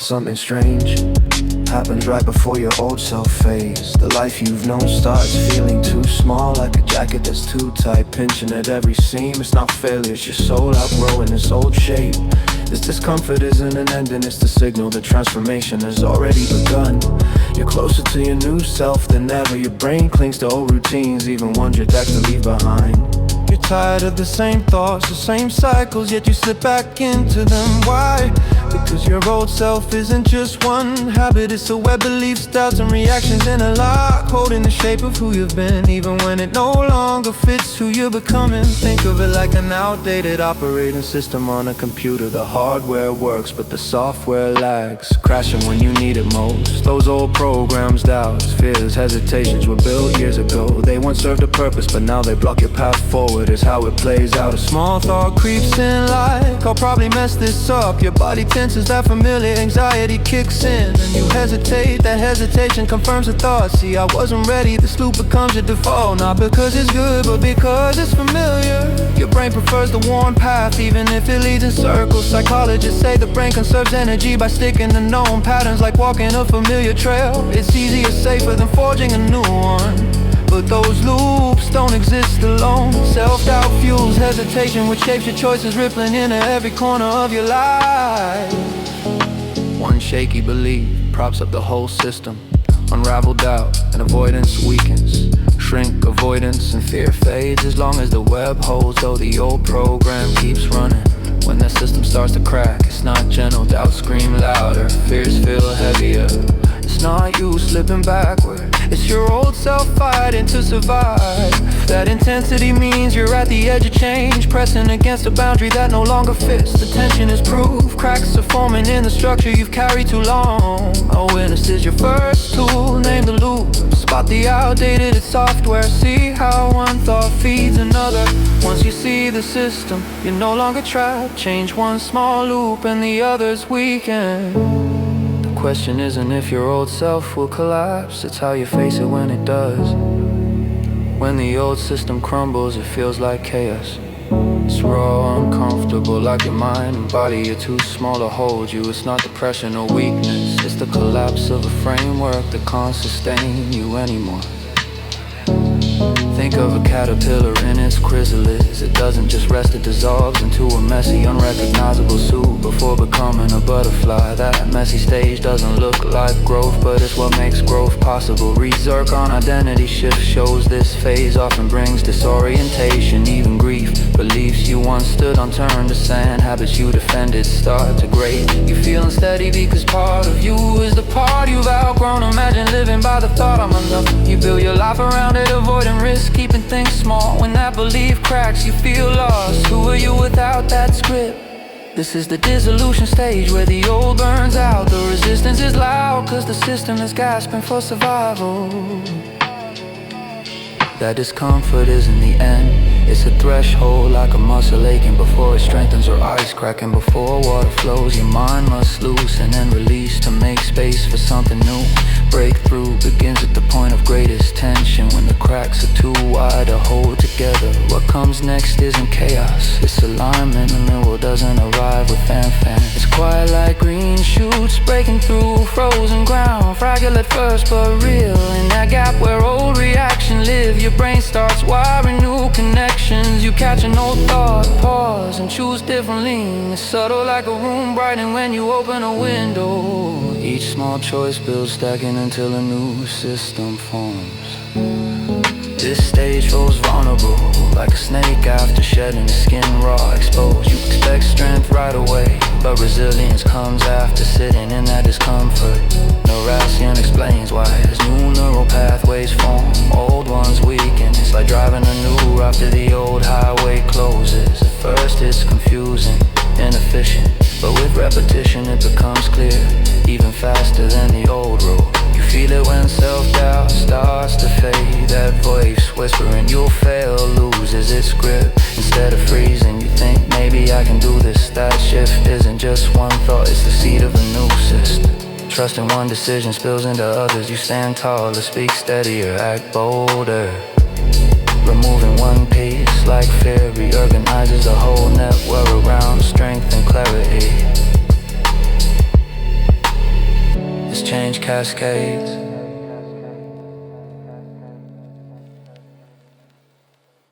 Something strange happens right before your old self fades. The life you've known starts feeling too small, like a jacket that's too tight, pinching at every seam. It's not failure, it's your soul outgrowing its old shape. This discomfort isn't an ending, it's the signal that transformation has already begun. You're closer to your new self than ever. Your brain clings to old routines, even ones you're decked to leave behind. You're tired of the same thoughts, the same cycles, yet you slip back into them. Why? Because your old self isn't just one habit, it's a web of beliefs, doubts and reactions in a lock, holding the shape of who you've been, even when it no longer fits who you're becoming. Think of it like an outdated operating system on a computer. The hardware works, but the software lags, crashing when you need it most. Those old programs, doubts, fears, hesitations were built years ago. They once served a purpose, but now they block your path forward. Is how it plays out. A small thought creeps in like, I'll probably mess this up. Your body tenses, that familiar anxiety kicks in, and you hesitate. That hesitation confirms the thought. See, I wasn't ready. This loop becomes your default, not because it's good, but because it's familiar. Your brain prefers the worn path, even if it leads in circles. Psychologists say the brain conserves energy by sticking to known patterns, like walking a familiar trail. It's easier, safer than forging a new one. But those loops don't exist alone. Self-doubt fuels hesitation, which shapes your choices, rippling into every corner of your life. One shaky belief props up the whole system. Unraveled doubt and avoidance weakens. Shrink, avoidance, and fear fades as long as the web holds, though the old program keeps running. When that system starts to crack, it's not gentle, doubts scream louder, fears feel heavier. It's not you slipping backward, it's your old self fighting to survive. That intensity means you're at the edge of change, pressing against a boundary that no longer fits. The tension is proof, cracks are forming in the structure you've carried too long. Awareness is your first tool, name the loop. Spot the outdated software, see how one thought feeds another. Once you see the system, you're no longer trapped. Change one small loop and the others weaken. The question isn't if your old self will collapse, it's how you face it when it does. When the old system crumbles, it feels like chaos. It's raw, uncomfortable, like your mind and body are too small to hold you. It's not depression or weakness, it's the collapse of a framework that can't sustain you anymore. Think of a caterpillar in its chrysalis. It doesn't just rest, it dissolves into a messy, unrecognizable suit before becoming a butterfly. That messy stage doesn't look like growth, but it's what makes growth possible. Research on identity shift shows this phase often brings disorientation, even grief. Beliefs you once stood unturned to sand, habits you defended start to grade. You feel unsteady because part of you is the part you've outgrown. Imagine living by the thought I'm enough. You build your life around it, avoiding risk, keeping things small. When that belief cracks, you feel lost. Who are you without that script? This is the dissolution stage where the old burns out. The resistance is loud cause the system is gasping for survival. That discomfort isn't the end, it's a threshold, like a muscle aching before it strengthens, or ice cracking before water flows. Your mind must loosen and release to make space for something new. Breakthrough begins at the point of greatest tension, when the cracks are too wide to hold together. What comes next isn't chaos, it's alignment. The middle doesn't arrive with fanfare. It's quiet like green shoots breaking through frozen ground, fragile at first but real. In that gap where old reaction live, your brain starts wiring new connections. You catch an old thought, pause and choose differently. It's subtle like a room brightening when you open a window. Each small choice builds, stacking until a new system forms. This stage feels vulnerable, like a snake after shedding the skin raw, exposed. You expect strength right away, but resilience comes after sitting in that discomfort. Neurasthenia explains why as new neural pathways form, old ones weaken. It's like driving a new route after the old highway closes. At first it's confusing, inefficient, but with repetition it becomes clear, even faster than the old road. You feel it when self-doubt starts to fade. That voice whispering you'll fail loses its grip. Instead of freezing, you think maybe I can do this. That shift isn't just one thought, it's the seed of a new system. Trusting one decision spills into others. You stand taller, speak steadier, act bolder. Removing one piece like fear reorganizes the whole network around strength and clarity. change cascades.